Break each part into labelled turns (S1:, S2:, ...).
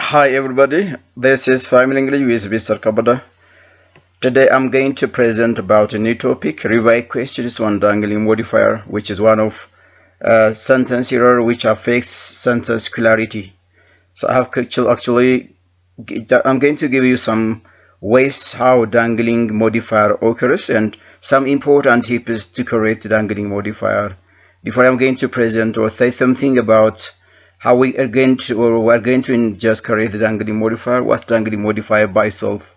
S1: Hi everybody, this is Family English with Mr. Kabada. Today I'm going to present about a new topic, revise questions on dangling modifier, which is one of sentence error which affects sentence clarity. So I have I'm going to give you some ways how dangling modifier occurs and some important tips to correct dangling modifier. Before I'm going to present or say something about how we're going to just correct the dangling modifier. What's dangling modifier by itself?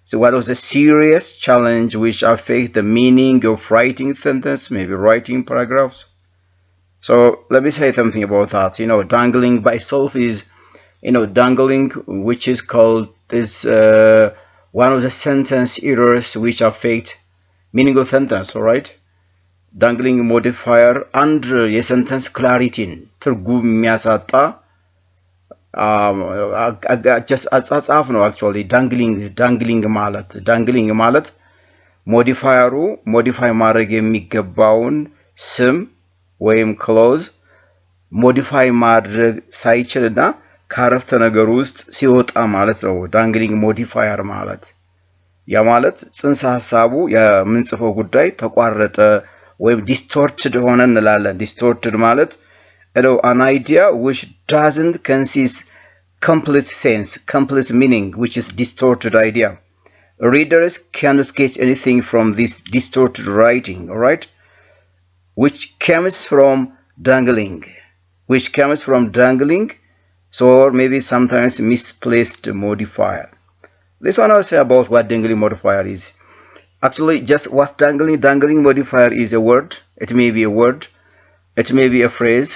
S1: So what was a serious challenge which affect the meaning of writing sentence, maybe writing paragraphs? So let me say something about that. Dangling by itself is, dangling, which is called this one of the sentence errors which affect meaning of sentence, all right? Dangling modifier under የሰንተንስ ክላሪቲን ትርጉም የሚያሳጣ አጻጻፍ ነው። actually ዳንግሊንግ ማለት ሞዲፋየሩ ሞዲፋይ ማድረግ የሚገባውን ስም ወይም ክሎዝ ሞዲፋይ ማድረግ ሳይችልና ከአረፍተ ነገር ውስጥ ሲወጣ ማለት ነው። ዳንግሊንግ ሞዲፋየር ማለት ያ ማለት ጽንሰ ሐሳቡ የምንጽፈው ጉዳይ ተቋረጠ ወይ distorted ሆነ እንላለን። distorted ማለት an idea which doesn't consist complete sense, complete meaning, which is distorted idea. Readers cannot get anything from this distorted writing, all right? Which comes from dangling, so or maybe sometimes misplaced modifier. This one I'll say about what dangling modifier is. Actually, just what dangling modifier is a word. It may be a word, it may be a phrase,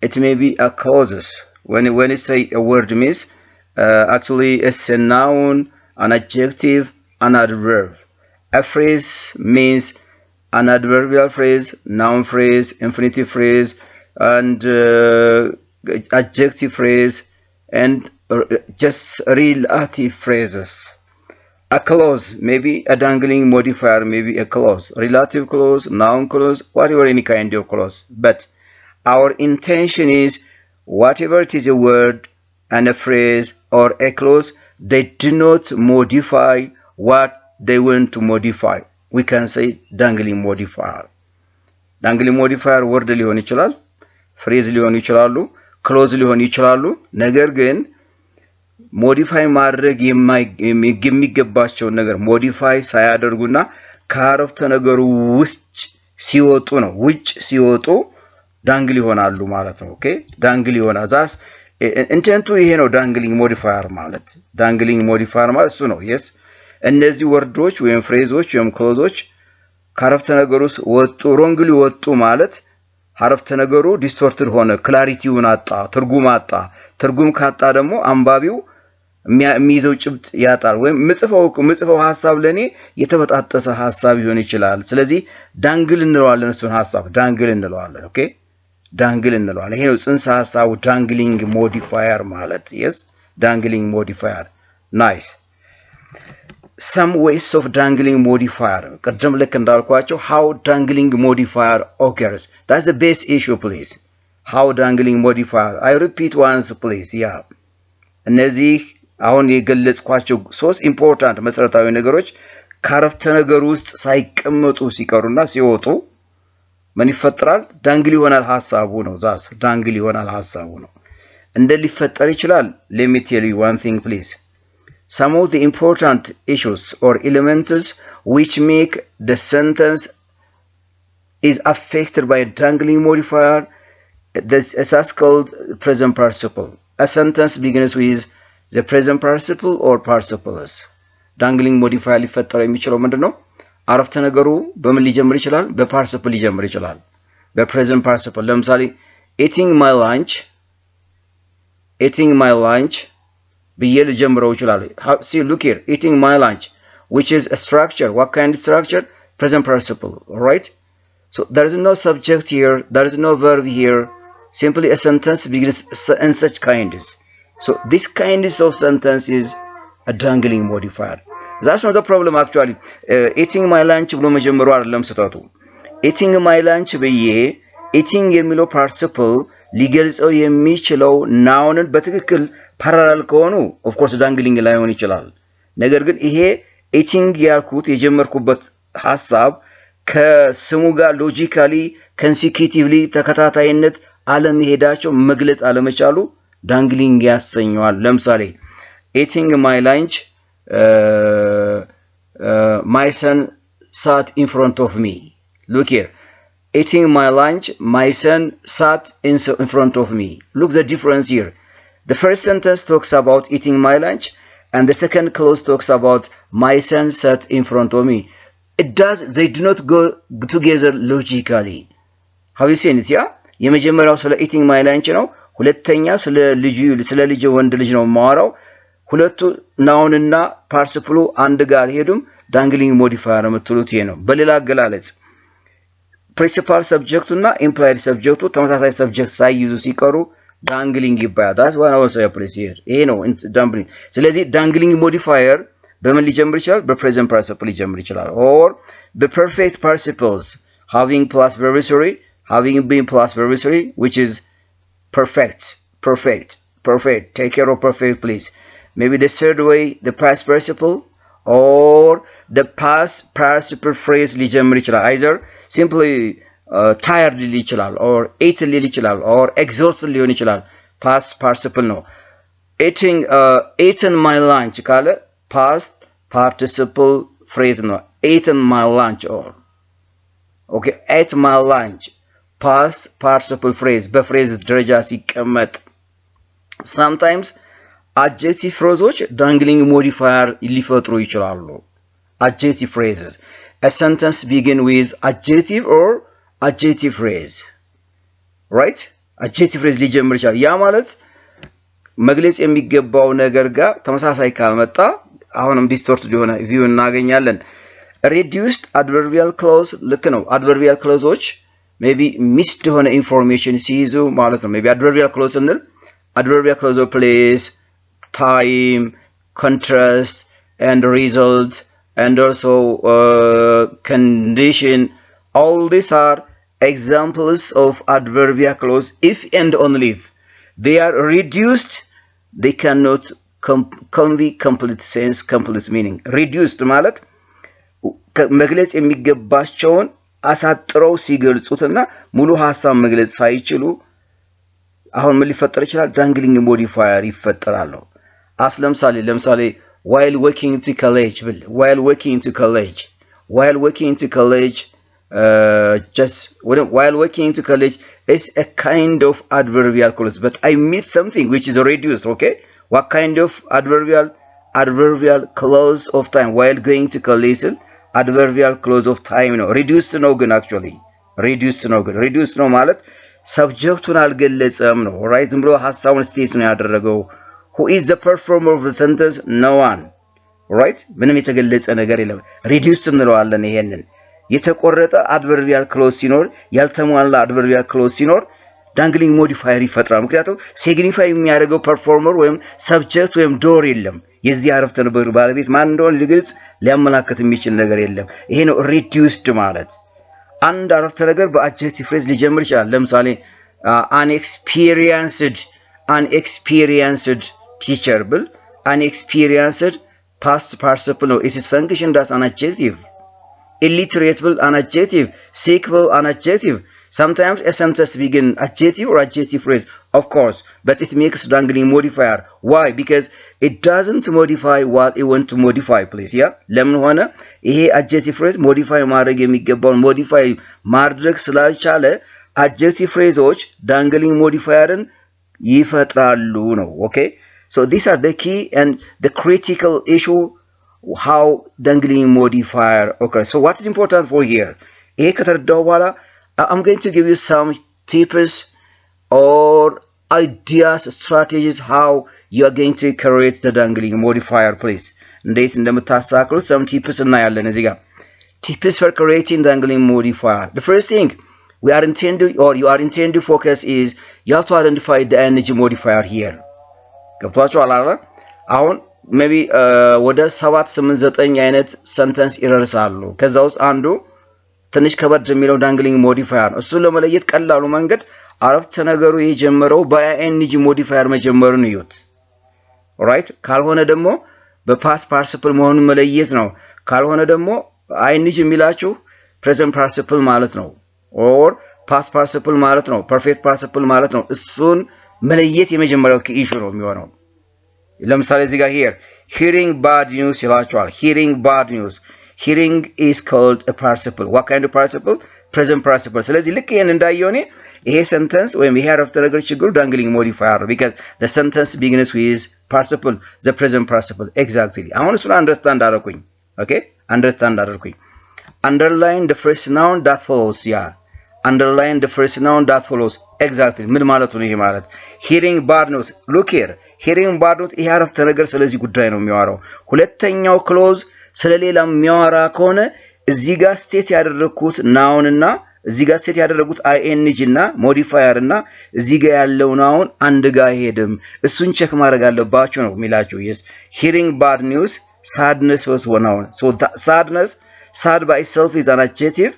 S1: it may be a clauses. When you say a word means actually it's a noun, an adjective, an adverb. A phrase means an adverbial phrase, noun phrase, infinitive phrase, and adjective phrase, and just relative phrases. A clause, maybe a dangling modifier, maybe a clause, relative clause, noun clause, whatever, any kind of clause. But our intention is whatever it is a word and a phrase or a clause, they do not modify what they want to modify. We can say dangling modifier. Dangling modifier word ሊሆን ይችላል፣ phrase ሊሆን ይችላሉ፣ clause ሊሆን ይችላሉ። ነገር ግን ሞዲፋይ ማድረግ የሚገባቸው ነገር ሞዲፋይ ሳያደርጉና ከአረፍተ ነገሩ ውስጥ ሲወጡ ዳንግል ይሆናሉ ማለት ነው። ኦኬ ዳንግል ይሆናል። ዛስ ኢንቴንቱ ይሄ ነው። ዳንግሊንግ ሞዲፋየር ማለት እሱ ነው። yes እነዚህ ወርዶች ወይም ፍሬዞች ወይም ክሎዞች ከአረፍተ ነገሩ ውስጥ ሮንግሊ ወጡ ማለት አረፍተ ነገሩ ዲስቶርትድ ሆነ፣ ክላሪቲውን አጣ፣ ትርጉም ካጣ ደግሞ አንባቢው የሚይዘው ጭብጥ ያጣል። ወይም ምጽፈው ሐሳብ ለኔ የተበጣጠሰ ሐሳብ ይሆን ይችላል። ስለዚህ ዳንግል እንለዋለን፣ እሱን ሐሳብ ዳንግል እንለዋለን። ኦኬ ዳንግል እንለዋለን። ይሄ ነው ጽንሰ ሐሳቡ ዳንግሊንግ ሞዲፋየር ማለት። yes ዳንግሊንግ ሞዲፋየር nice. Some ways of dangling modifier. ቅድም ልክ እንዳልኳቸው how dangling modifier occurs. That's the base issue, please. How dangling modifier. I repeat once, please. Yeah. እነዚህ አሁን የገለጽኳቸው ሶስት ኢምፖርታንት መሰረታዊ ነገሮች ከአረፍተ ነገር ውስጥ ሳይቀመጡ ሲቀሩና ሲወጡ ምን ይፈጠራል? ዳንግል ይሆናል ሐሳቡ ነው። ዛስ ዳንግል ይሆናል ሐሳቡ ነው። ሊፈጠር ይችላል። Let me tell you one thing, please. Some of the important issues or elements which make the sentence is affected by a dangling modifier, that's called present participle. A sentence begins with the present participle or participles. Dangling modifier ሊፈጠር የሚችለው ምንድነው? አረፍተ ነገሩ በምን ሊጀምር ይችላል? በፓርቲሲፕል ሊጀምር ይችላል። በፕሬዘንት ፓርቲሲፕል ለምሳሌ eating my lunch ብዬ ልጀምረው ይችላል። See, look here, eating my lunch, which is a structure. What kind of structure? Present participle, all right? So there is no subject here, there is no verb here. Simply a sentence begins in such kinds. So this kind of sentence is a dangling modifier. That's not the problem actually. Eating my lunch ብሎ መጀመሩ አይደለም ስህተቱ። Eating my lunch ብዬ eating የሚለው participle ሊገልጸው የሚችለው ናውንን በትክክል ፓራላል ከሆኑ ኦፍ ኮርስ ዳንግሊንግ ላይሆን ይችላል ነገር ግን ይሄ ኢቲንግ ያልኩት የጀመርኩበት ሐሳብ ከስሙ ጋር ሎጂካሊ ኮንሲኪዩቲቭሊ ተከታታይነት አለመሄዳቸው መግለጽ አለመቻሉ ዳንግሊንግ ያሰኘዋል ለምሳሌ eating my lunch my son sat in front of me look here eating my lunch my son sat in front of me look the difference here the first sentence talks about eating my lunch and the second clause talks about my son sat in front of me they do not go together logically have you seen it yeah የመጀመሪያው ስለ eating my lunch ነው ሁለተኛ ስለ ልጅ ወንድ ልጅ ነው ማወራው ሁለቱ ናውንና ፓርቲሲፕሉ አንድ ጋር ሄዱም ዳንግሊንግ ሞዲፋየር የምትሉት ይሄ ነው በሌላ አገላለጽ ፕሪንሲፓል ሰብጀክቱና ኢምፕላይድ ሰብጀክቱ ተመሳሳይ ሰብጀክት ሳይይዙ ሲቀሩ ዳንግሊንግ ይባላል that's what I was appreciate ይሄ ነው ዳምብሊንግ ስለዚህ ዳንግሊንግ ሞዲፋየር በምን ሊጀምር ይችላል በፕሬዘንት ፓርቲሲፕል ሊጀምር ይችላል or the perfect participles having plus verbary having been plus verbary which is perfect take care of perfect please maybe the third way the past participle or the past participle phrase ሊጀምር ይችላል either simply tired ሊል ይችላል or ate ሊል ይችላል or exhausted ሊሆን ይችላል past participle ነው eaten my lunch ካለ past participle phrase ነው eaten my lunch or okay ate my lunch past participle phrase በፍሬዝ ደረጃ ሲቀመጥ sometimes adjective phrases dangling modifier ሊፈጥሩ ይችላሉ adjective phrases a sentence begin with adjective or adjective phrase right adjective phrase ሊጀምር ይችላል ያ ማለት መግለጽ የሚገባው ነገር ጋር ተመሳሳይ ካልመጣ አሁንም ዲስቶርትድ የሆነ ቪው እናገኛለን reduced adverbial clause ልክ ነው adverbial clauseዎች maybe missed የሆነ information ሲይዙ ማለት ነው maybe adverbial clause እንል adverbial clause of place time contrast and result and also condition all these are examples of adverbial clause if and only if they are reduced they cannot convey complete sense complete meaning reduced ማለት መግለጽ የሚገባቸውን አሳጥረው ሲገልጹትና ሙሉ ሐሳብ መግለጽ ሳይችሉ አሁን ምን ሊፈጠር ይችላል ዳንግሊንግ ሞዲፋየር ይፈጠራል ለምሳሌ while working to college while working to college while working to college is a kind of adverbial clause but I meet something which is reduced okay what kind of adverbial clause of time while going to college adverbial clause of time ነው reduced ነው ግን actually reduced ነው ማለት ሰብጀክቱን አልገለጸም ነው right ዝም ብሎ ሐሳቡን ስቴት ነው ያደረገው who is the performer of the sentence no one right ምንም የተገለጸ ነገር የለም reduced እንለዋለን ይሄንን የተቆረጠ adverbial clause ሲኖር ያልተሟላ adverbial clause ሲኖር ዳንግሊንግ ሞዲፋየር ይፈጥራል ምክንያቱም ሲግኒፋይ የሚያደርገው performer ወይም subject ወይም door የለም የዚህ አረፍተ ነገር ባለቤት ማን እንደሆነ ሊገልጽ ሊያመላክት የሚችል ነገር የለም ይሄ ነው reduced ማለት አንድ አረፍተ ነገር በadjective phrase ሊጀምር ይችላል ለምሳሌ unexperienced teacher ብል unexperienced past participle ነው it is functioned as an adjective illiterate ብል an adjective sick ብል an adjective sometimes a sentence begin adjective or adjective phrase of course but it makes dangling modifier why because it doesn't modify what it want to modify please yeah ለምን ሆነ ይሄ adjective phrase modify ማድረግ የሚገባውን modify ማድረግ ስላልቻለ adjective phraseዎች dangling modifierን ይፈጥራሉ ነው okay so these are the key and the critical issue how dangling modifier occurs so what is important for here ይሄ ከተረዳው በኋላ I'm going to give you some tips or ideas strategies how you are going to create the dangling modifier please እንዴት እንደምታሳክሩ some tips እናያለን እዚህ ጋር tips for creating dangling modifier the first thing you are intended to focus is you have to identify the ing modifier here ገብቷችኋል አይደል አሁን maybe ወደ 789 አይነት sentence errors አሉ ከዛው አንዱ ትንሽ ከበድ የሚለው ዳንግሊንግ ሞዲፋየር ነው እሱ ለመለየት ቀላሉ መንገድ አረፍተ ነገሩ የጀመረው በአይኤንጂ ሞዲፋየር መጀመሩን እዩት ኦራይት ካልሆነ ደግሞ በፓስት ፓርቲሲፕል መሆኑን መለየት ነው ካልሆነ ደግሞ አይኤንጂ የሚላችሁ ፕሬዘንት ፓርቲሲፕል ማለት ነው ኦር ፓስት ፓርቲሲፕል ማለት ነው ፐርፌክት ፓርቲሲፕል ማለት ነው እሱን መለየት የመጀመሪያው ኢሹ ነው የሚሆነው ለምሳሌ እዚህ ጋር here hearing bad news ይላችኋል hearing bad news hearing is called a participle what kind of participle present participle ስለዚህ ልክ ይሄን እንዳየውኔ ይሄ sentence ወይም ይሄ አረፍተ ነገር ችግሩ dangling modifier because the sentence begins with participle the present participle exactly አሁን እሱን understand አደረኩኝ okay understand አደረኩኝ underline the first noun that follows yeah underline the first noun that follows exactly ምን ማለት ነው ይሄ ማለት hearing bad news look here hearing bad news ይሄ አረፍተ ነገር ስለዚህ ጉዳይ ነው የሚያወራው ሁለተኛው ክሎዝ ስለሌላ የሚያወራ ከሆነ እዚህ ጋር ስቴት ያደረኩት ናውን እና እዚህ ጋር ስቴት ያደረጉት አይኤንጂ እና ሞዲፋየር እና እዚህ ጋር ያለው ናውን አንድ ጋር ሄድም እሱን ቼክ ማድረግ አለባችሁ ነው የሚላችሁ yes hearing bad news sadness was one noun so sadness sad by itself is an adjective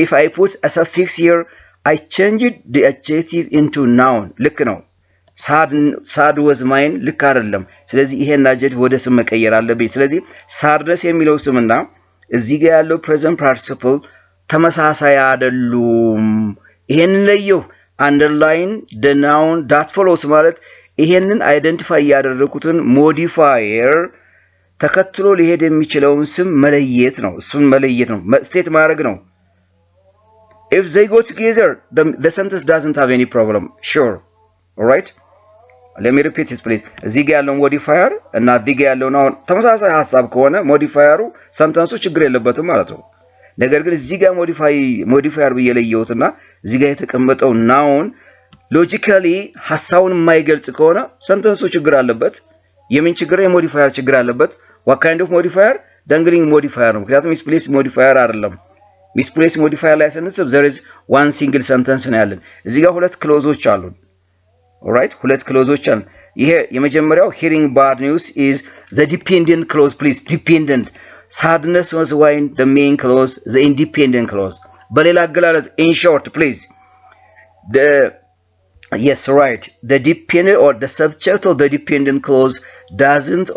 S1: if I put a suffix here I changed the adjective into noun ልክ ነው sad was mine ልክ አይደለም ስለዚህ ይሄን adjective ወደ ስም መቀየር አለብኝ ስለዚህ sadness የሚለው ስምና እዚህ ጋር ያለው present participle ተመሳሳይ አይደሉም ይሄንን ለየው underline the noun that follows ማለት ይሄንን አይደንቲፋይ ያደረኩትን modifier ተከትሎ ሊሄድ የሚችለውን ስም መለየት ነው እሱን መለየት ነው ስቴት ማድረግ ነው if they go together the sentence doesn't have any problem sure all right let me repeat this please እዚህ ጋር ያለው modifier እና እዚህ ጋር ያለው noun ተመሳሳይ ሐሳብ ከሆነ modifierው sentence ችግር የለበትም ማለት ነው ነገር ግን እዚህ ጋር modifier በየለየውትና እዚህ ጋር የተቀመጠው noun logically ሐሳቡን የማይገልጽ ከሆነ sentence ችግር አለበት የምን ችግር የmodifier ችግር አለበት what kind of modifier dangling modifier ነው ምክንያቱም misplaced modifier አይደለም misplaced modifier ላይ ስንጽፍ there is one single sentence ነው ያለን እዚህ ጋር ሁለት ክሎዞች አሉ all right ሁለት ክሎዞች አሉ ይሄ የመጀመሪያው hearing bad news is the dependent clause please dependent sadness was when the main clause the independent clause በሌላ አገላለጽ in short please the yes right the dependent or the subject of the dependent clause doesn't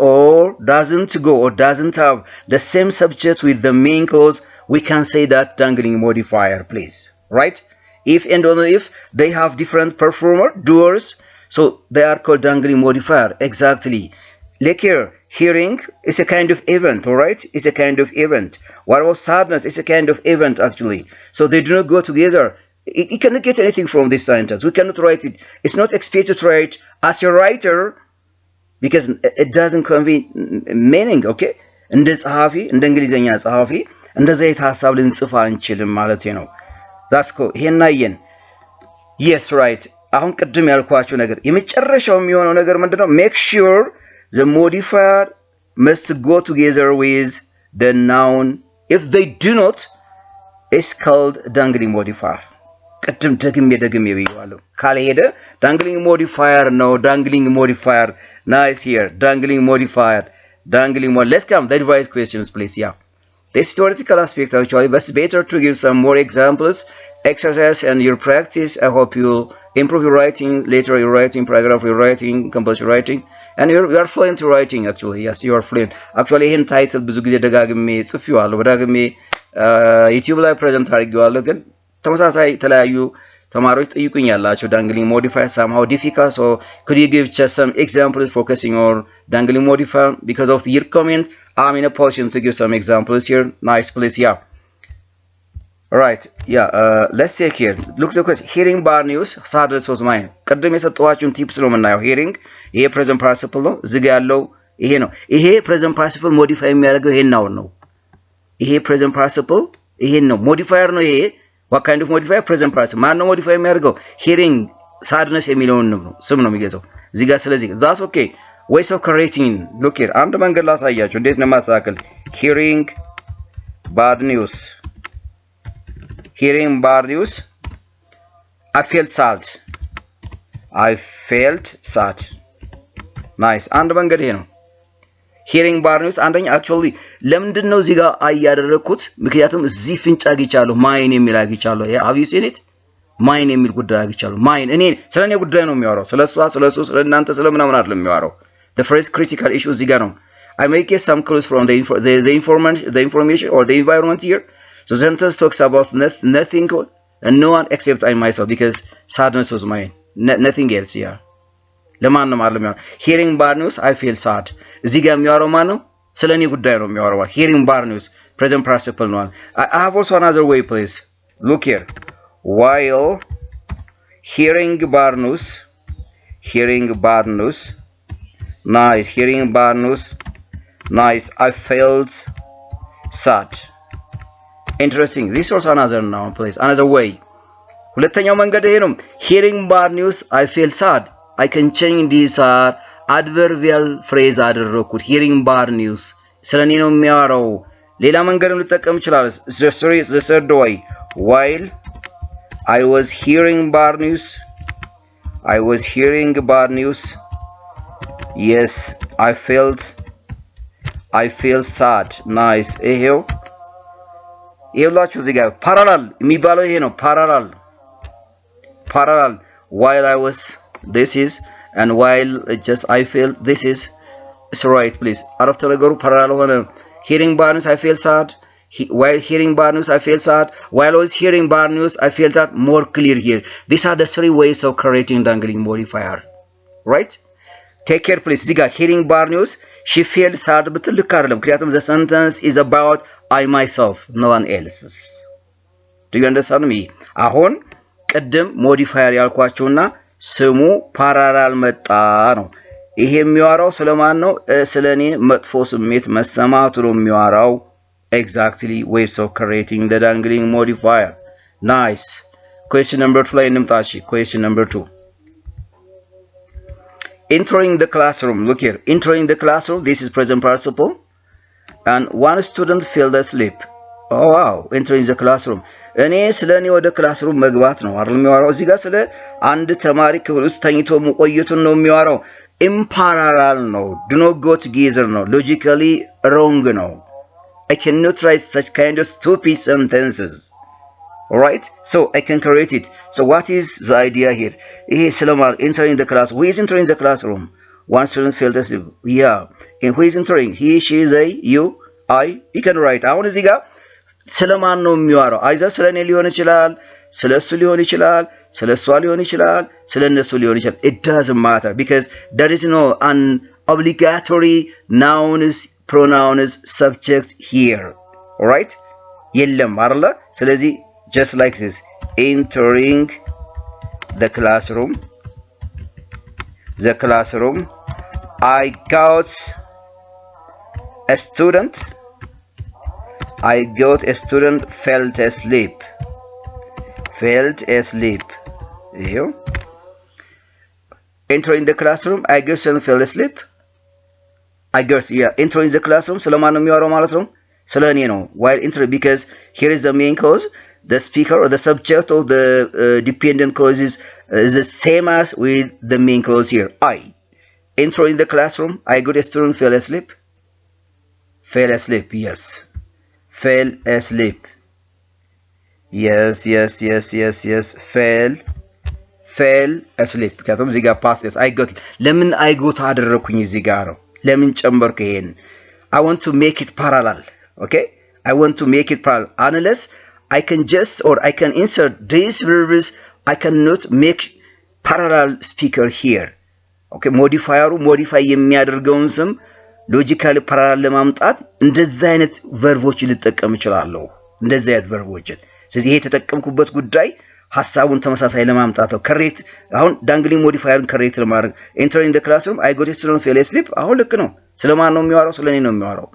S1: go or doesn't have the same subject with the main clause we can say that dangling modifier please right if and only if they have different performer doers so they are called dangling modifier exactly like here hearing is a kind of event all right is a kind of event what about sadness is a kind of event actually so they do not go together you cannot get anything from this sentence we cannot write it it's not expected to write as a writer because it doesn't convey meaning okay እንደ ጸሐፊ እንደ እንግሊዘኛ ጸሐፊ እንደዛ የታሳብ ልንጽፍ አንችልም ማለት ነው that's cool ይሄናየን yes right አሁን ቅድም ያልኳችሁ ነገር የመጨረሻው የሚሆነው ነገር ምንድነው make sure the modifier must go together with the noun if they do not it's called dangling modifier ቅድም ደግሜ ብየዋለሁ ካልሄደ dangling modifier no dangling modifier nice here dangling modifier let's come the device questions please yeah this theoretical aspect actually but it's better to give some more examples exercise and your practice I hope you'll improve your writing literary writing paragraph writing composition writing and you are fluent in writing actually yes you are fluent actually ይሄን ታይትል ብዙ ጊዜ ደጋግሜ ጽፌዋለሁ በዳግሜ YouTube ላይ ፕሬዘንት አድርጌዋለሁ ግን ተመሳሳይ ተለያዩ ተማሪዎች ጠይቁኛላችሁ dangling modifier somehow difficult so could you give just some examples focusing on dangling modifier because of your comment I'm in a position to give some examples here nice please yeah all right yeah let's take here look the question hearing bad news sadness was mine ቀደም የሰጠኋችሁን ቲፕስ ነው የምናየው hearing ይሄ present participle ነው እዚህ ጋር ያለው ይሄ ነው ይሄ present participle modify የሚያደርገው ይሄን ነው ይሄ present participle ይሄን ነው modifier ነው ይሄ what kind of modifier present participle ማን ነው modify የሚያደርገው hearing sadness የሚለውን ነው ስም ነው የሚገዛው እዚህ ጋር ስለዚህ that's okay ways of correcting look here አንድ መንገድ ላሳያችሁ እንዴት ነው ማስተካከል hearing bad news I felt sad nice አንድ መንገድ ይሄ ነው hearing bad news አንደኛ actually ለምንድን ነው እዚህ ጋር አያደረኩት ምክንያቱም እዚህ ፍንጭ አግኝቻለሁ ማይን የሚል አግኝቻለሁ have you seen it ማይን የሚል ጉዳይ አግኝቻለሁ ማይን እኔ ስለኔ ጉዳይ ነው የሚያወራው ስለሷ ስለሱ ስለናንተ ስለምናምን አይደለም የሚያወራው the first critical issue እዚህ ጋር ነው I may get some clues from the information or the environment here so the sentence talks about nothing and no one except I myself because sadness was mine nothing else here ለማን ነው ማለት ነው hearing bad news I feel sad እዚህ ጋር የሚያወራው ማን ነው ስለኔ ጉዳይ ነው የሚያወራው hearing bad news present participle ነው I have also another way please look here while hearing bad news nice hearing bad news nice I felt sad interesting this is also another noun please another way ሁለተኛው መንገድ ይሄ ነው hearing bad news I feel sad I can change this adverbial phrase አደረኩት hearing bad news ስለኔ ነው የሚያወራው ሌላ መንገድም ልጠቀም ይችላል the third way while I was hearing bad news yes I feel sad nice ይሄውላችሁ እዚህ ጋር parallel የሚባለው ይሄ ነው parallel while I was this is and while just I feel this is it's right please አረፍተ ነገሩ parallel ሆነ hearing bad news I feel sad while hearing bad news I feel sad while I was hearing bad news I feel that more clear here these are the three ways of creating dangling modifier right take care please እዚህ ጋር hearing bad news she felt sad ብትልክ አይደለም ምክንያቱም the sentence is about I myself no one else do you understand me አሁን ቀደም modifier ያልኳቸውና ስሙ parallel መጣ ነው ይሄ የሚያወራው ስለማን ነው ስለኔ መጥፎ ስሜት መሰማቱ ነው የሚያወራው exactly ways of creating the dangling modifier nice question number 2 ላይ እንምጣሽ question number 2 entering the classroom look here entering the classroom this is present participle and one student fell asleep oh wow entering the classroom እኔ ስለኔ ወደ ክላስሩም መግባት ነው አይደል የሚያወራው እዚህ ጋር ስለ አንድ ተማሪ ክፍል ውስጥ ተኝቶ መቆየቱን ነው የሚያወራው imparallel ነው do not go together ነው logically wrong ነው I cannot write such kind of stupid sentences alright so I can create it so what is the idea here ይሄ ስለማል entering the class who is entering the classroom one student fell asleep yeah and who is entering he she they you I you can write አሁን እዚህ ጋር ስለማን ነው የሚያወራው አይዘር ስለኔ ሊሆን ይችላል ስለሱ ሊሆን ይችላል ስለሷ ሊሆን ይችላል ስለነሱ ሊሆን ይችላል it doesn't matter because there is no an obligatory nouns pronouns subject here alright የለም አይደለ ስለዚህ just like this entering the classroom I got a student felt asleep you entering the classroom I got student fell asleep I guess yeah entering the classroom ስለማን ነው የሚያወራው ማለት ነው ስለኔ ነው while enter because here is the main clause the speaker or the subject of the dependent clause is the same as with the main clause here I entering the classroom I got a student fell asleep yes fell asleep yes fell asleep ምክንያቱም እዚህ ጋር past tense I got ለምን I got አደረኩኝ እዚህ ጋር ነው ለምን ጨምርኩ ይሄን I want to make it parallel okay I want to make it parallel unless I can just or I can insert these verbs I cannot make parallel speaker here okay modifier modify የሚያደርገውን ስም ሎጂካሊ ፓራላል ለማምጣት እንደዚህ አይነት ቨርቦችን ልጠቀም ይችላልው እንደዚህ አይነት ቨርቦችን ስለዚህ ይሄ ተጠቀምኩበት ጉዳይ ሐሳቡን ተመሳሳይ ለማምጣት ነው ከሬት አሁን ዳንግሊንግ ሞዲፋየርን ከሬት ለማድረግ entering the classroom I got a student fell asleep አሁን ልክ ነው ስለማን ነው የሚያወራው ስለኔ ነው የሚያወራው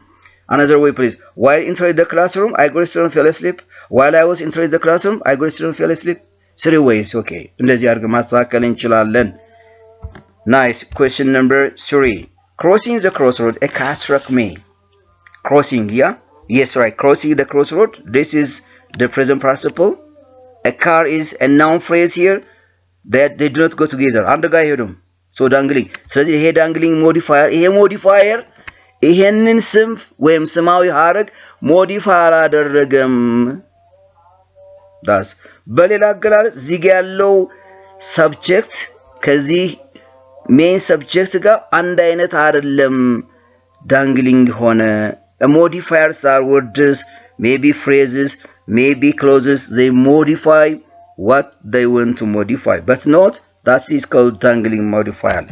S1: another way please while entering the classroom I got a student fell asleep while I was entering the classroom I got a student fell asleep three ways okay እንደዚህ አድርገን ማስተካከል እንችላለን nice question number 3 crossing the crossroad a car struck me crossing yeah yes right crossing the crossroad this is the present participle a car is a noun phrase here that they do not go together አንድ ጋር አይሄዱም so dangling ስለዚህ ይሄ dangling modifier ይሄንን ስም ወይም ስማዊ ሐረግ modify አላደረገም thus በሌላ አገላለጽ እዚህ ጋር ያለው ሰብጀክት ከዚህ ሜን ሰብጀክት ጋር አንድ አይነት አይደለም ዳንግሊንግ ሆነ modifiers are words maybe phrases maybe clauses they modify what they want to modify but not that is called dangling modifier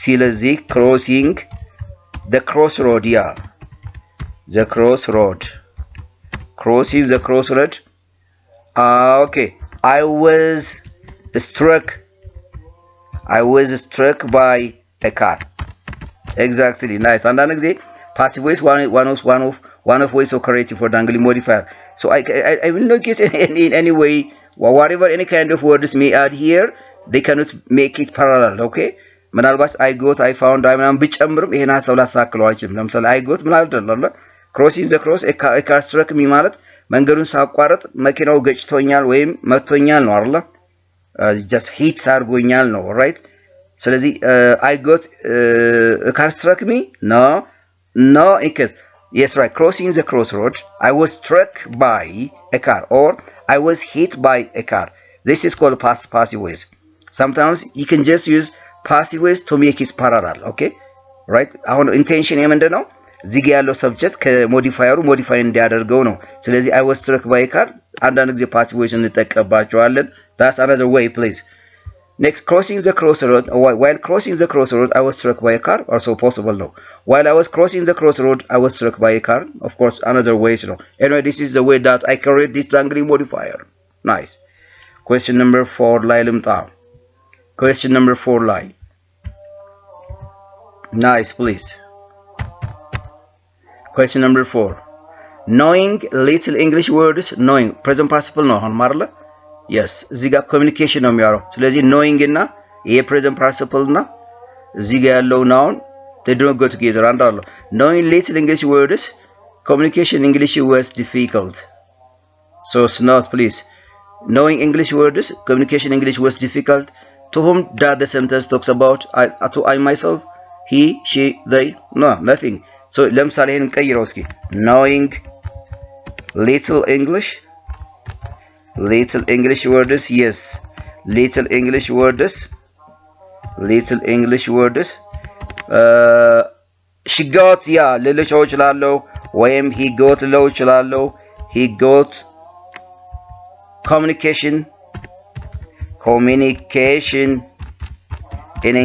S1: ስለዚህ crossing the crossroad yeah the crossroad crossing the crossroad okay I was struck by a car exactly nice and then passive voice one of ways of correcting for dangling modifier so I will not get in any way whatever any kind of words may add here they cannot make it parallel okay ምናልባት I got I found I ምናምን ብጨምርም ይሄን ሐሳብ ላሳክለው አልችልም ለምሳሌ I got ምን አይደለም crossing the cross a car struck me ማለት መንገዱን ሳቋረጥ መኪናው ገጭቶኛል ወይም መቶኛል ነው አይደል just hits አድርጎኛል ነው right ስለዚህ I got a car struck me no it can yes right crossing the crossroad I was struck by a car or I was hit by a car this is called passive voice sometimes you can just use passive voice to make it parallel okay right አሁን intention የምንድነው እዚህ ጋር ያለው ሰብጀክት ከሞዲፋየሩ ሞዲፋይ እንዲያደርገው ነው ስለዚህ I was struck by a car አንዳንድ ጊዜ passive voice እንጠቀምባቸዋለን that's another way please next crossing the crossroad while crossing the crossroad I was struck by a car also possible no while I was crossing the crossroad I was struck by a car of course another way you know anyway this is the way that I create this dangling modifier nice question number 4 ላይ ልምጣ question number 4 ላይ nice please question number 4 knowing little English words knowing present participle ነው አሁን ማለት yes እዚህ ጋር communication ነው የሚያወራው ስለዚህ knowing እና ይሄ present participle እና እዚህ ጋር ያለው noun they don't go together አንዳለው knowing little English words communication English was difficult so it's not please knowing English words communication English was difficult to whom that the sentence talks about I myself he she they no nothing so ለምሳሌ ይሄን ቀይረው እስኪ knowing little English words yes little English words she got yeah ልልቸው እችላለሁ ወይም he got ልለው እችላለሁ he got communication in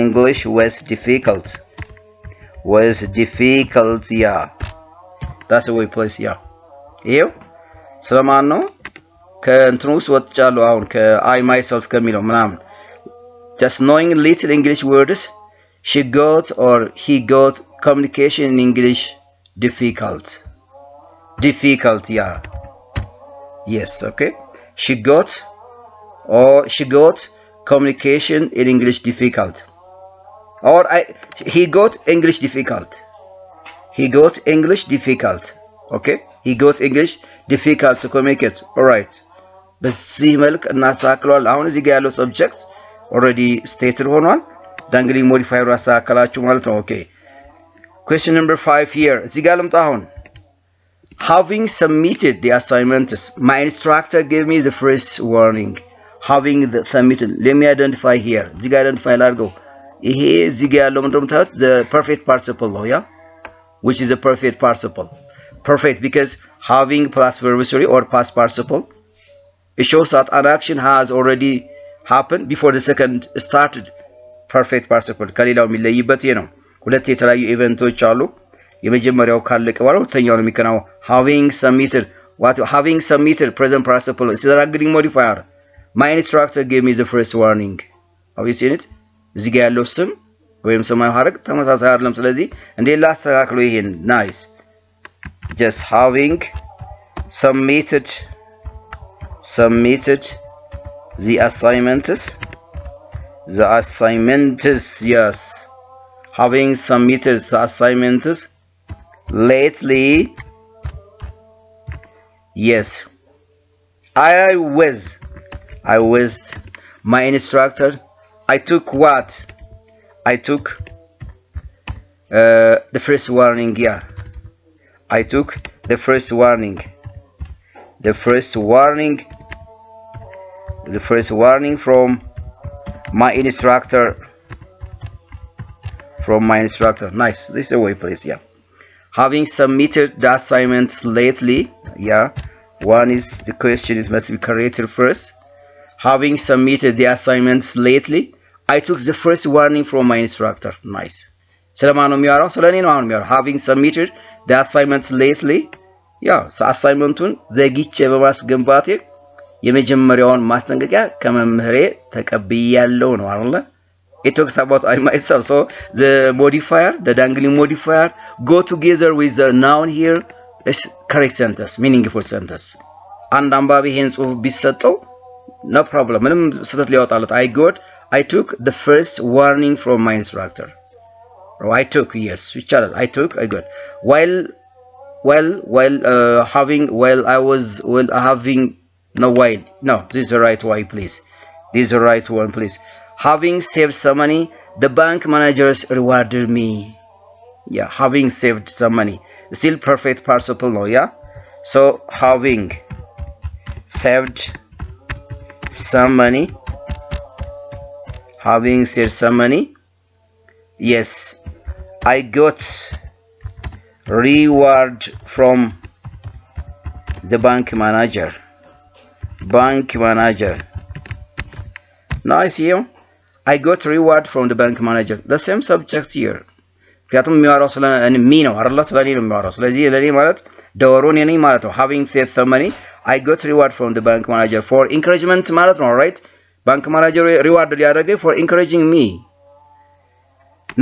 S1: English was difficult yeah that's the way place yeah ይሄው ስለማን ነው ከእንትኑስ ወጥቻለሁ አሁን ከI myself ከሚለው ምናምን just knowing little English words she got or he got communication in English difficult yeah yes okay she got communication in English difficult or he got English difficult okay he got English difficult to communicate all right በዚህ መልክ እናሳክሏል አሁን እዚህ ጋር ያለው subject already stated ሆኗል dangling modifier አሳካላችሁ ማለት ነው okay question number 5 here እዚህ ጋር ልምጣ አሁን having submitted the assignments my instructor gave me the first warning having submitted let me identify here እዚህ ጋር identify ላድርገው ይሄ እዚህ ጋር ያለው ምንድነው የምታዩት the perfect participle ነው yeah which is a perfect participle perfect because having plus verb 3 or past participle it shows that an action has already happened before the second started perfect participle ከሌላው የሚለይበት ይሄ ነው ሁለት የተለያዩ ኢቨንቶች አሉ የመጀመሪያው ካለቀ በኋላ ሁለተኛው ነው የሚከናወነው having submitted present participle is a dangling modifier my instructor gave me the first warning have you seen it እዚህ ጋር ያለው ስም ወይም ሰማያዊ ሐረግ ተመሳሳይ አይደለም ስለዚህ እንዴት ላስተካክለው ይሄን nice just having submitted the assignments yes having submitted the assignments lately yes I was my instructor I took what I took the first warning yeah I took the first warning the first warning from my instructor. Nice. This is the way, please. Yeah. Having submitted the assignments lately. Yeah. One is the question is must be corrected first. Having submitted the assignments lately, I took the first warning from my instructor. Nice. ስለማን ነው የሚያወራው? ስለኔ ነው አሁን የሚያወራው። Having submitted the assignments lately. ያው አሳይመንቱን ዘግይቼ በማስገንባቴ የመጀመሪያውን ማስጠንቀቂያ ከመምህሬ ተቀብያለሁ ነው አይደል? It talks about I myself. So the modifier, the dangling modifier, go together with the noun here is correct sentence, meaningful sentence. አንድ አንባቢ ይሄን ጽሁፍ ቢሰጠው no problem. ምንም ስህተት ሊያወጣለት I took the first warning from my instructor. I took, yes, ይቻላል. I got. While this is the right way, please. This is the right one, please. Having saved some money, the bank managers rewarded me. Yeah, having saved some money. Still perfect participle now, yeah? So, having saved some money. Yes, I got reward from the bank manager. Nice here. I got reward from the bank manager. The same subject here. ምክንያቱም የሚያወራው ስለ ሚ ነው አይደል? ስለኔ ነው የሚያወራው። ስለዚህ ለኔ ማለት ደወሩን የኔ ማለት ነው። Having saved some money, I got reward from the bank manager for encouragement ማለት ነው, right? Bank manager reward ሊያደርገኝ for encouraging me.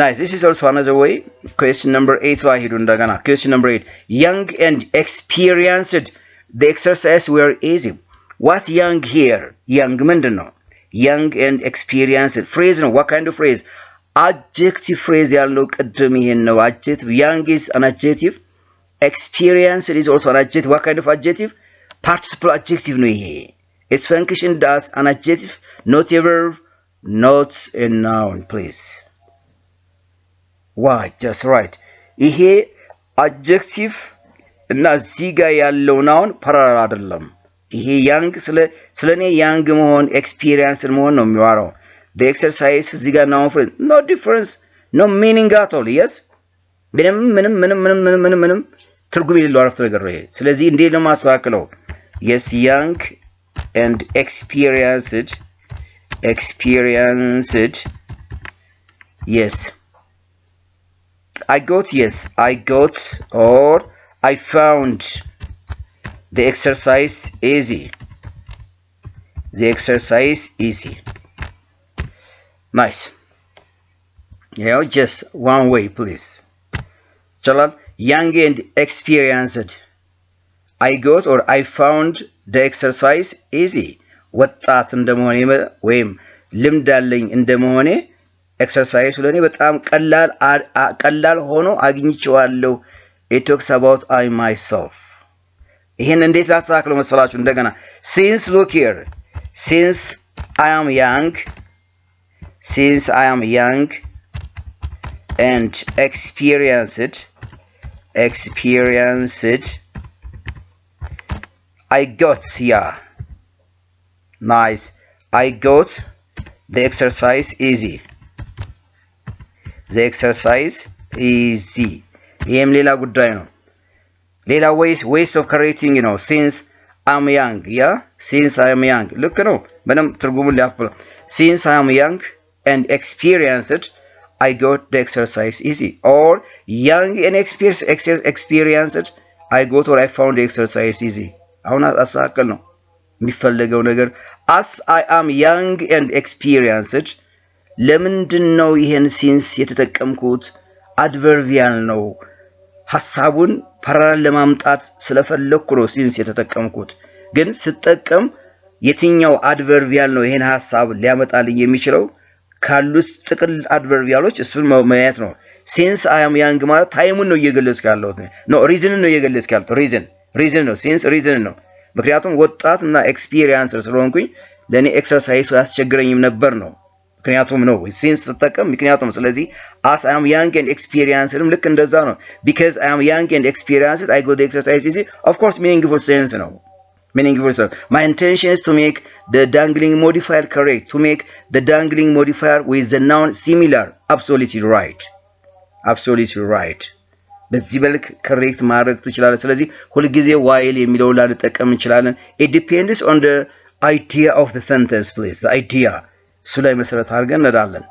S1: Nice. This is also another way. Question number 8 ላይ ሄዱ እንደገና. Question number 8. Young and experienced. The exercise were easy. What's young here? Young ምንድን ነው? Young and experienced phrase ነው. What kind of phrase? Adjective phrase ያልነው ቅድም ይሄን ነው። Adjective. Young is an adjective. Experienced is also an adjective. What kind of adjective? Participle adjective ነው ይሄ. Its function does an adjective, not a verb, not a noun, please. Why? Just right. ይሄ adjective እና እዚህ ጋር ያለው noun ፓራላል አይደለም። ይሄ young ስለኔ young መሆን experienced መሆን ነው የሚዋራው። The exercise እዚህ ጋር noun phrase, no difference, no meaning at all. Yes? ምንም ትርጉም የሌለው አረፍተ ነገር ነው ይሄ። ስለዚህ እንዴት ነው ማስተካከለው? Yes, young and experienced. Yes, I got or I found the exercise easy. Nice. Yeah, just one way, please. Chalal, young and experienced. I got or I found the exercise easy. ወጣት እንደመሆኔ ወይም ልምድ አለኝ እንደመሆኔ ኤክሰርሳይዝ ለኔ በጣም ቀላል ሆኖ አግኝቼዋለሁ። It talks about I myself. ይሄን እንዴት ላስተካክለው መሰላችሁ? እንደገና since look here. Since I am young and experienced, I got, yeah. Nice. I got the exercise easy. ይሄም ሌላ ጉዳይ ነው። ሌላ ways of correcting, since I'm young, yeah? Since I am young. ልክ ነው። ምንም ትርጉሙን ሊያፍል since I am young and experienced, I got the exercise easy. Or young and experienced, I got or I found the exercise easy. አሁን አሳከል ነው የሚፈልገው ነገር as I am young and experienced ለምንድን ነው ይሄን since የተጠቀምኩት? አድቨርቢያል ነው። ሐሳቡን ፓራላል ለማምጣት ስለፈለኩ ነው since የተጠቀምኩት። ግን ስጠቀም የትኛው አድቨርቢያል ነው ይሄን ሐሳብ ሊያመጣልኝ የሚችለው? ካሉት ጥቅል አድቨርቢያሎች እሱን ማየት ነው። since I am young ማለት ታይሙን ነው እየገለጽኩ ያለሁት ነው። ሪዝን ነው እየገለጽኩ ያለሁት። ሪዝን ነው። since ሪዝን ነው። ምክንያቱም ወጣትና ኤክስፒሪየንስ ስለሆንኩኝ ለኔ ኤክሰርሳይዝ ያስቸግረኝም ነበር ነው። ምክንያቱም ነው since ተጠቀም ምክንያቱም። ስለዚህ as I am young and experienced ልክ እንደዛ ነው። because I am young and experienced I got the exercise easy. Of course meaningful sense ነው። meaning my intention is to make the dangling modifier correct, to make the dangling modifier with the noun similar. Absolutely right, absolutely right. በዚህ መልክ correct ማድረግ ትችላለህ። ስለዚህ ሁሉ ጊዜ while የሚለውን ላንጠቀም እንችላለን። it depends on the idea of the sentence, please. the idea እሱ ላይ መሰረት አድርገን እንሄዳለን።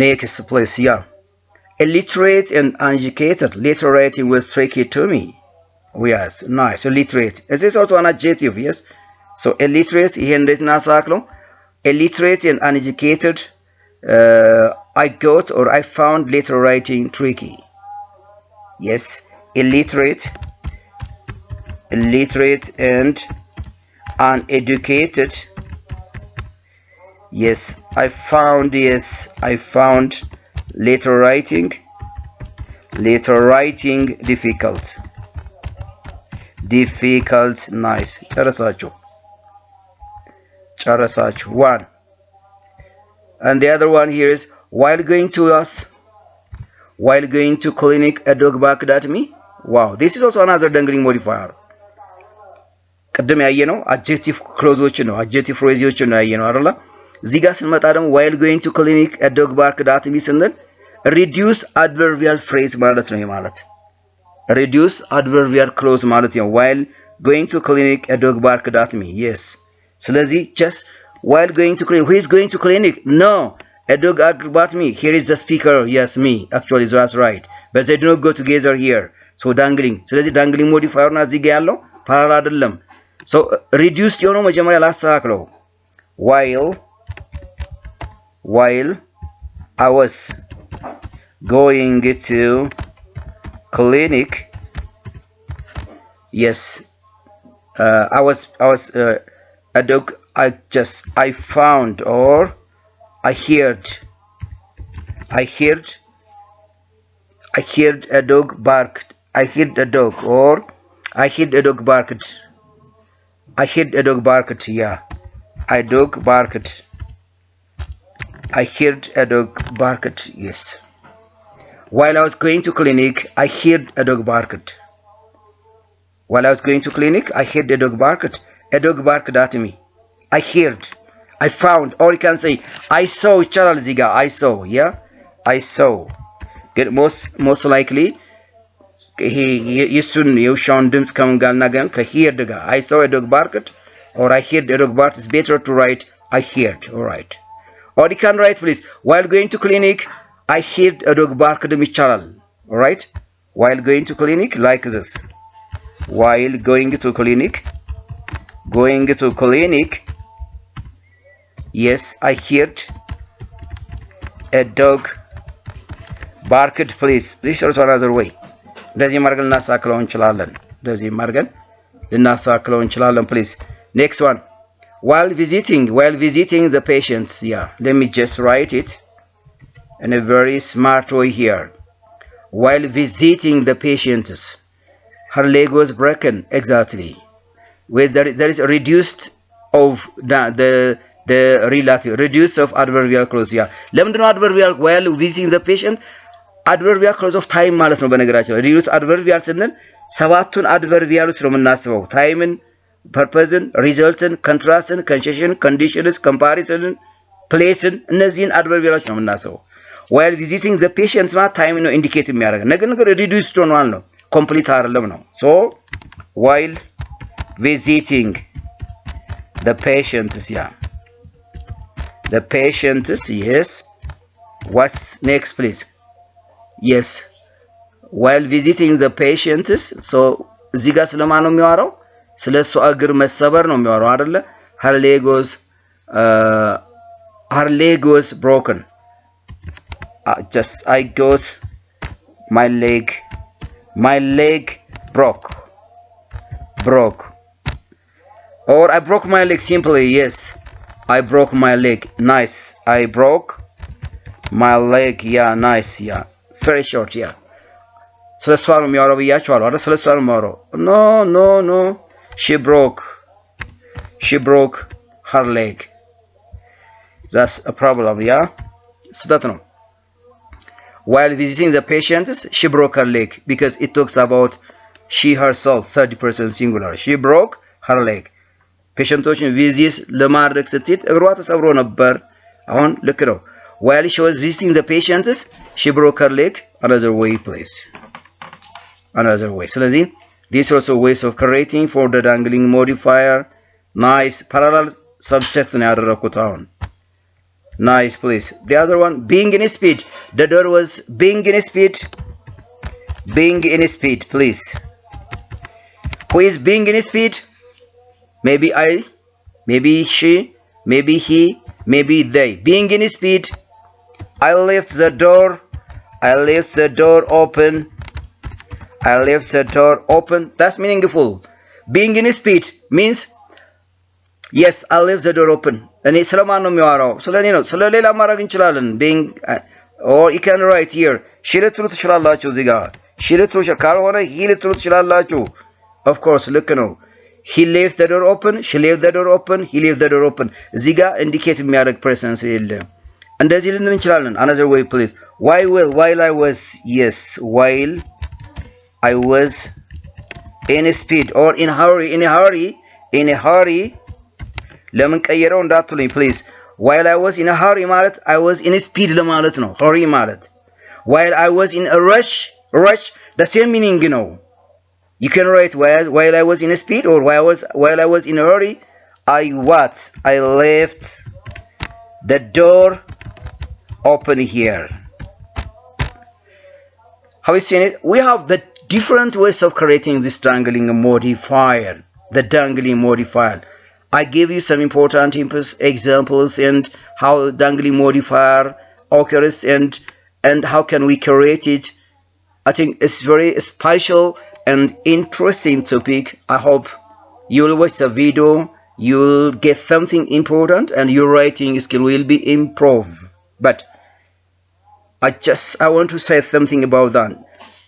S1: next please. yeah, illiterate and uneducated. letter writing was tricky to me. yes, nice. illiterate, is this also an adjective? yes. so illiterate, ይሄ እንዴት እናሳክለው? illiterate and uneducated, I got or I found letter writing tricky. yes, illiterate and uneducated. yes, I found letter writing difficult. nice. ጨረሳችሁ one. and the other one here is while going to clinic a dog barked at me. wow, this is also another dangling modifier. ቅድም ያየነው adjective clauseዎችን ነው adjective phraseዎችን ነው ያየነው አይደል? እዚህ ጋር ስንመጣ ደግሞ while going to clinic a dog barked at me ስንል reduced adverbial phrase ማለት ነው። ማለት reduced adverbial clause ማለት ነው። while going to clinic a dog barked at me. yes. ስለዚህ just while going to clinic, who is going to clinic? no, a dog barked at me. here is the speaker. yes, me. actually that's right, but they do not go together here. so dangling. ስለዚህ dangling modifier እና እዚህ ጋር ያለው ፓራል አይደለም። so reduced የሆነው መጀመሪያ ላስተካክለው። while I was going to clinic. yes, I was a dog. I found or I heard a dog barked. I heard a dog or I heard a dog barked. yeah, a dog barked. I heard a dog barked. yes. while I was going to clinic, I heard a dog barked. while I was going to clinic, I heard a dog barked. a dog barked at me. I heard, I found, or you can say I saw. ይቻላል እዚህ ጋር I saw. yeah, I saw. ግን most likely ይሄ የሱን የውሻውን ድምጽ ከምን ጋር እናገናኝ? ከheard ጋር I saw a dog barked or I heard a dog barked. is better to write I heard. all right. or you can write please while going to clinic I heard a dog barked ይቻላል. all right. while going to clinic like this. while going to clinic yes, I heard a dog barked. please this is also another way. እንደዚህ ማድረግ ልናሳክለው እንችላለን please. next one, while visiting the patients. yeah, let me just write it in a very smart way here. while visiting the patients, her leg was broken. exactly. with there is a reduced of the relative, reduce of adverbial clause. yeah, ለምንድነው adverbial while visiting the patient adverbial clause of time ማለት ነው። በነገራችን reduce adverbial ስንል ሰባቱን adverbials ነው የምናስበው። ታይምን፣ ፐርፐዝን፣ ሪዘልትን፣ ኮንትራስትን፣ ኮንሴሽን፣ ኮንዲሽንስ፣ ኮምፓሪሰንን፣ ፕሌስን እነዚህን adverbials ነው የምናስበው። while visiting the patient ማለት ታይም ነው ኢንዲኬት የሚያደርግ ነገር reduced ሆኗል ነው ኮምፕሊት አይደለም ነው። so while visiting the patients. yeah, the patients. yes. what's next please? yes, while visiting the patients. so እዚህ ጋር ስለማን ነው የሚያወራው? ስለሱ እግር መሰበር ነው የሚያወራው አይደለ? her leg was broken. just I got my leg broke. or I broke my leg simply. yes, I broke my leg. nice. I broke my leg. yeah, nice. yeah, very short. yeah, ስለሷ ነው የሚያወራው ብያችኋለሁ አይደል? ስለሷ ነው የሚያወራው። no, she broke her leg. that's a problem. yeah, ስህተት ነው። while visiting the patients, she broke her leg because it talks about she herself, third person singular. she broke her leg ፔሸንቶችን ቪዚት ለማድረግ ስትሄድ እግሯ ተሰብሮ ነበር አሁን ልክ ነው while she was visiting the patients she broke her leg another way please another way ስለዚህ these are also ways of creating for the dangling modifier nice parallel subject ነው ያደረኩት አሁን nice please the other one being in speed the door was being in speed please who is being in speed maybe I maybe she maybe he maybe they being in speed I left the door open that's meaningful being in speed means yes I left the door open እኔ ስለማን ነው የሚያወራው ስለኔ ነው ስለሌላ ማድረግ እንችላለን being or you can write here she ልትሉ ትችላላችሁ እዚህ ጋር she ልትሉ ካልሆነ he ልትሉ ትችላላችሁ of course ልክ ነው he left the door open she left the door open he left the door open እዚህ ጋር indicate የሚያደርግ presence የለም እንደዚህ ልንል እንችላለን another way please while I was yes while I was in speed or in a hurry ለምን ቀየረው እንዳትሉኝ please while I was in a hurry ማለት I was in speed ለማለት ነው hurry ማለት while I was in a rush the same meaning ነው you can write while I was in a speed or while I was in a hurry I left the door open here have you seen it we have the different ways of creating this dangling modifier the dangling modifier I gave you some important examples and how dangling modifier occurs and how can we create it I think it's very special and interesting topic I hope you will watch the video you will get something important and your writing skill will be improved but I want to say something about that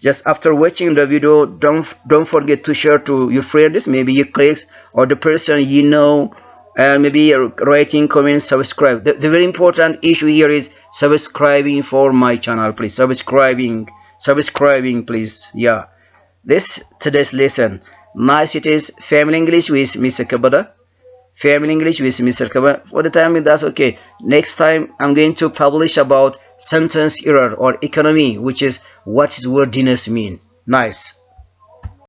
S1: just after watching the video don't forget to share to your friends maybe your colleagues or the person you know and maybe writing comments subscribe the very important issue here is subscribing for my channel please subscribing please yeah this today's lesson nice it is family English with Mr. Kabada for the time that's okay next time I'm going to publish about sentence error or economy which is what is wordiness mean nice